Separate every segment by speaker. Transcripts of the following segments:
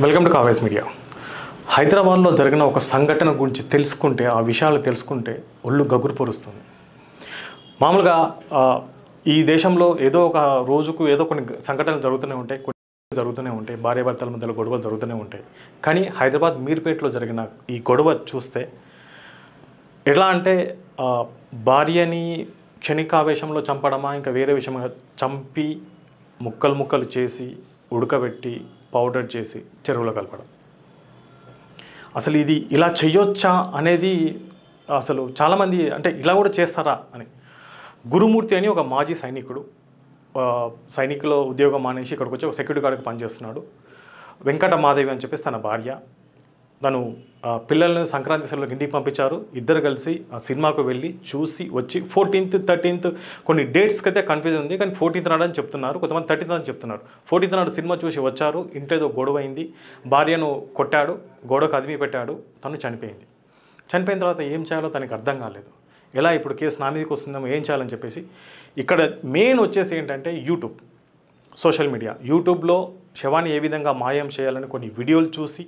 Speaker 1: Welcome to కావేస్ media. హైదరాబాద్లో జరిగిన ఒక సంఘటన గురించి తెలుసుకుంటే, ఆ విషయాలు తెలుసుకుంటే ఒళ్ళు గగురు పొరుస్తుంది. మామూలుగా ఈ దేశంలో ఏదో ఒక రోజుకు ఏదో కొన్ని సంఘటనలు జరుగుతూనే ఉంటాయి, భార్యాభర్తల మధ్యలో గొడవలు జరుగుతూనే ఉంటాయి. కానీ హైదరాబాద్ మీర్పేటలో జరిగిన ఈ గొడవ చూస్తే ఎలా అంటే భార్యని క్షణికావేశంలో చంపడమా, ఇంకా వేరే విషయంగా చంపి ముక్కలు చేసి ఉడకబెట్టి పౌడర్ చేసి చెరువులో కలపడం. అసలు ఇది ఇలా చేయొచ్చా అనేది అసలు చాలామంది అంటే ఇలా కూడా చేస్తారా అని. గురుమూర్తి అని ఒక మాజీ సైనికులో ఉద్యోగం మానేసి ఇక్కడికి వచ్చి ఒక సెక్యూరిటీ గార్డ్కి పనిచేస్తున్నాడు. వెంకట మాధవి అని చెప్పేసి తన భార్య. తను పిల్లల్ని సంక్రాంతి సెలవులకు ఇంటికి పంపించారు. ఇద్దరు కలిసి ఆ సినిమాకు వెళ్ళి చూసి వచ్చి 14th 13th కొన్ని డేట్స్కి అయితే కన్ఫ్యూజన్ ఉంది, కానీ 14th నాడు అని చెప్తున్నారు, కొంతమంది 13th అని చెప్తున్నారు. 14th నాడు సినిమా చూసి వచ్చారు. ఇంట్లో ఏదో గొడవ అయింది, భార్యను కొట్టాడు, గోడకు అదిమి పెట్టాడు, తను చనిపోయింది. చనిపోయిన తర్వాత ఏం చేయాలో తనకి అర్థం కాలేదు. ఎలా ఇప్పుడు కేసు నా మీదకి వస్తుందేమో, ఏం చేయాలని చెప్పేసి ఇక్కడ మెయిన్ వచ్చేసి ఏంటంటే సోషల్ మీడియా. యూట్యూబ్లో శవాన్ని ఏ విధంగా మాయం చేయాలని కొన్ని వీడియోలు చూసి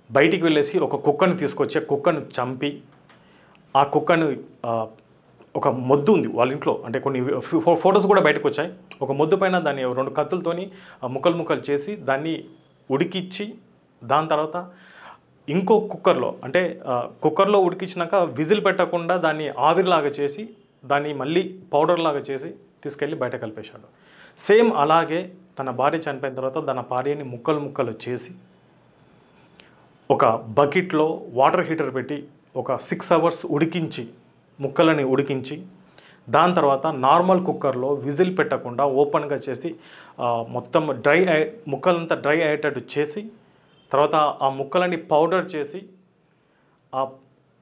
Speaker 1: బయటికి వెళ్ళేసి ఒక కుక్కను తీసుకొచ్చి ఆ కుక్కను చంపి, ఆ కుక్కను ఒక మొద్దు ఉంది వాళ్ళ ఇంట్లో, అంటే కొన్ని ఫొటోస్ కూడా బయటకు వచ్చాయి. ఒక మొద్దు పైన దాన్ని 2 కత్తులతోని ముక్కలు చేసి దాన్ని ఉడికిచ్చి, దాని తర్వాత ఇంకో కుక్కర్లో అంటే కుక్కర్లో ఉడికించినాక విజిల్ పెట్టకుండా దాన్ని ఆవిరిలాగా చేసి దాన్ని మళ్ళీ పౌడర్ లాగా చేసి తీసుకెళ్ళి బయట కలిపేశాడు. సేమ్ అలాగే తన భార్య చనిపోయిన తర్వాత తన భార్యని ముక్కలు చేసి ఒక బకెట్లో వాటర్ హీటర్ పెట్టి ఒక 6 hours ముక్కలని ఉడికించి, దాని తర్వాత నార్మల్ కుక్కర్లో విజిల్ పెట్టకుండా ఓపెన్గా చేసి మొత్తం ముక్కలంతా డ్రై అయ్యేటట్టు చేసి, తర్వాత ఆ ముక్కలని పౌడర్ చేసి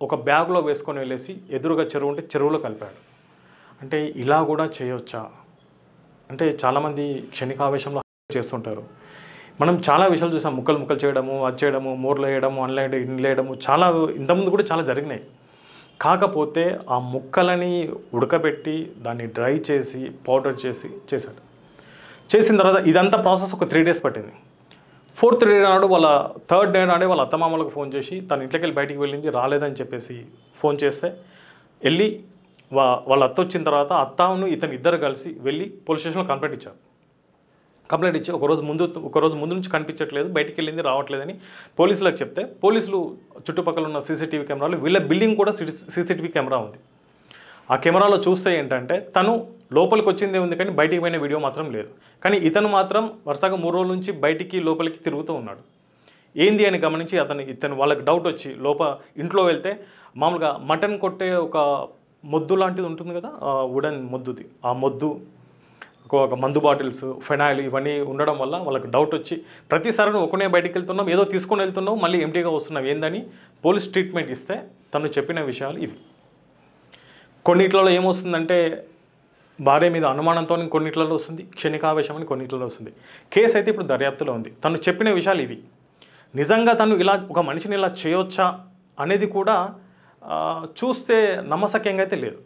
Speaker 1: ఒక బ్యాగ్లో వేసుకొని వెళ్ళేసి ఎదురుగా చెరువు ఉంటే చెరువులో కలిపాడు. అంటే ఇలా కూడా చేయొచ్చా అంటే చాలామంది క్షణికావేశంలో చేస్తుంటారు. మనం చాలా విషయాలు చూసాం, ముక్కలు చేయడము, అది చేయడము, మోర్లు వేయడము, ఇన్లేయడము, చాలా ఇంతకుముందు కూడా చాలా జరిగినాయి. కాకపోతే ఆ ముక్కలని ఉడకబెట్టి దాన్ని డ్రై చేసి పౌడర్ చేసి చేశాడు. చేసిన తర్వాత ఇదంతా ప్రాసెస్ ఒక 3 days పట్టింది. 4th day నాడు థర్డ్ డే నాడే వాళ్ళ అత్తమామలకు ఫోన్ చేసి తన ఇంట్లోకి వెళ్ళి బయటికి వెళ్ళింది, రాలేదని చెప్పేసి ఫోన్ చేస్తే వెళ్ళి వాళ్ళ అత్త వచ్చిన తర్వాత అత్తను ఇతను ఇద్దరు కలిసి వెళ్ళి పోలీస్ స్టేషన్లో కంప్లైంట్ ఇచ్చి ఒక రోజు ముందు నుంచి కనిపించట్లేదు, బయటికి వెళ్ళింది, రావట్లేదని పోలీసులకు చెప్తే, పోలీసులు చుట్టుపక్కల ఉన్న సీసీటీవీ కెమెరాలు, వీళ్ళ బిల్డింగ్ కూడా సీసీటీవీ కెమెరా ఉంది. ఆ కెమెరాలో చూస్తే ఏంటంటే తను లోపలికి వచ్చిందే ఉంది, కానీ బయటికి పోయిన వీడియో మాత్రం లేదు. కానీ ఇతను మాత్రం వరుసగా 3 రోజుల నుంచి లోపలికి తిరుగుతూ ఉన్నాడు. ఏంది అని గమనించి ఇతను వాళ్ళకి డౌట్ వచ్చి ఇంట్లో వెళ్తే మామూలుగా మటన్ కొట్టే ఒక మొద్దు లాంటిది ఉంటుంది కదా, వుడెన్ మొద్దుది, ఆ మొద్దు, ఒక మందు బాటిల్స్, ఫెనాయిల్ ఇవన్నీ ఉండడం వల్ల వాళ్ళకి డౌట్ వచ్చి ప్రతిసారి ఒకనే బయటికి వెళ్తున్నాం, ఏదో తీసుకొని వెళ్తున్నావు, మళ్ళీ ఎంటీగా వస్తున్నాం ఏందని పోలీస్ ట్రీట్మెంట్ ఇస్తే తను చెప్పిన విషయాలు ఇవి. కొన్నిట్లలో ఏమొస్తుందంటే భార్య మీద అనుమానంతో కొన్నిట్లలో వస్తుంది, క్షణికావేశం అని కొన్నిట్లలో వస్తుంది. కేసు అయితే ఇప్పుడు దర్యాప్తులో ఉంది. తను చెప్పిన విషయాలు ఇవి. నిజంగా తను ఇలా ఒక మనిషిని ఇలా చేయొచ్చా అనేది కూడా చూస్తే నమ్మశక్యంగా అయితే లేదు.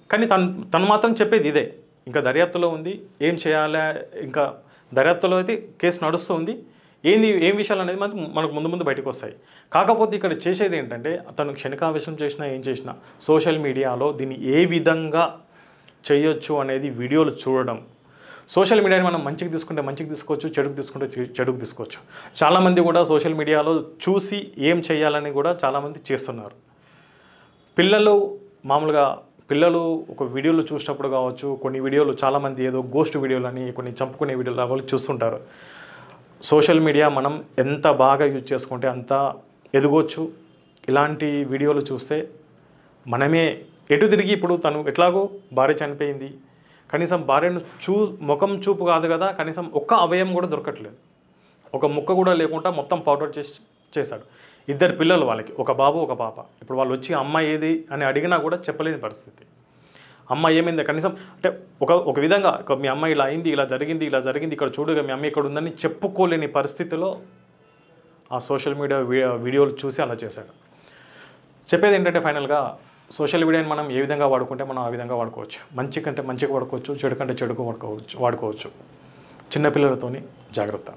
Speaker 1: కానీ తను మాత్రం చెప్పేది ఇదే. ఇంకా దర్యాప్తులో ఉంది, ఏం చేయాలా, ఇంకా దర్యాప్తులో అయితే కేసు నడుస్తూ ఉంది. ఏం విషయాలు అనేది మనకు ముందు బయటకు వస్తాయి. కాకపోతే ఇక్కడ చేసేది ఏంటంటే అతను క్షణికావేశం చేసినా ఏం చేసినా సోషల్ మీడియాలో దీన్ని ఏ విధంగా చేయొచ్చు అనేది వీడియోలు చూడడం. సోషల్ మీడియాని మనం మంచికి తీసుకుంటే మంచికి తీసుకోవచ్చు, చెడుకు తీసుకుంటే చెడుకు తీసుకోవచ్చు. చాలామంది కూడా సోషల్ మీడియాలో చూసి ఏం చేయాలని కూడా చాలామంది చేస్తున్నారు. పిల్లలు ఒక వీడియోలు చూసినప్పుడు కావచ్చు, కొన్ని వీడియోలు చాలామంది ఏదో గోస్ట్ వీడియోలు అని, కొన్ని చంపుకునే వీడియోలు వాళ్ళు చూస్తుంటారు. సోషల్ మీడియా మనం ఎంత బాగా యూజ్ చేసుకుంటే అంత ఎదగొచ్చు. ఇలాంటి వీడియోలు చూస్తే మనమే ఎటు తిరిగి, ఇప్పుడు తను ఎట్లాగో భార్య చనిపోయింది, కనీసం భార్యను ముఖం చూపు కాదు కదా, కనీసం ఒక్క అవయవం కూడా దొరకట్లేదు, ఒక ముక్క కూడా లేకుండా మొత్తం పౌడర్ చేశాడు. 2 పిల్లలు వాళ్ళకి, ఒక బాబు ఒక పాప. ఇప్పుడు వాళ్ళు వచ్చి అమ్మ ఏది అని అడిగినా కూడా చెప్పలేని పరిస్థితి. అమ్మ ఏమైంది కనీసం అంటే ఒక విధంగా మీ అమ్మ ఇలా అయింది, ఇలా జరిగింది, ఇక్కడ చూడగా మీ అమ్మ ఇక్కడ ఉందని చెప్పుకోలేని పరిస్థితిలో ఆ సోషల్ మీడియా వీడియోలు చూసి అలా చేశాడు. చెప్పేది ఏంటంటే ఫైనల్గా సోషల్ మీడియాని మనం ఏ విధంగా వాడుకుంటే మనం ఆ విధంగా వాడుకోవచ్చు. మంచి కంటే మంచిగా వాడుకోవచ్చు, చెడు కంటే చెడుకు వాడుకోవచ్చు. చిన్నపిల్లలతోని జాగ్రత్త.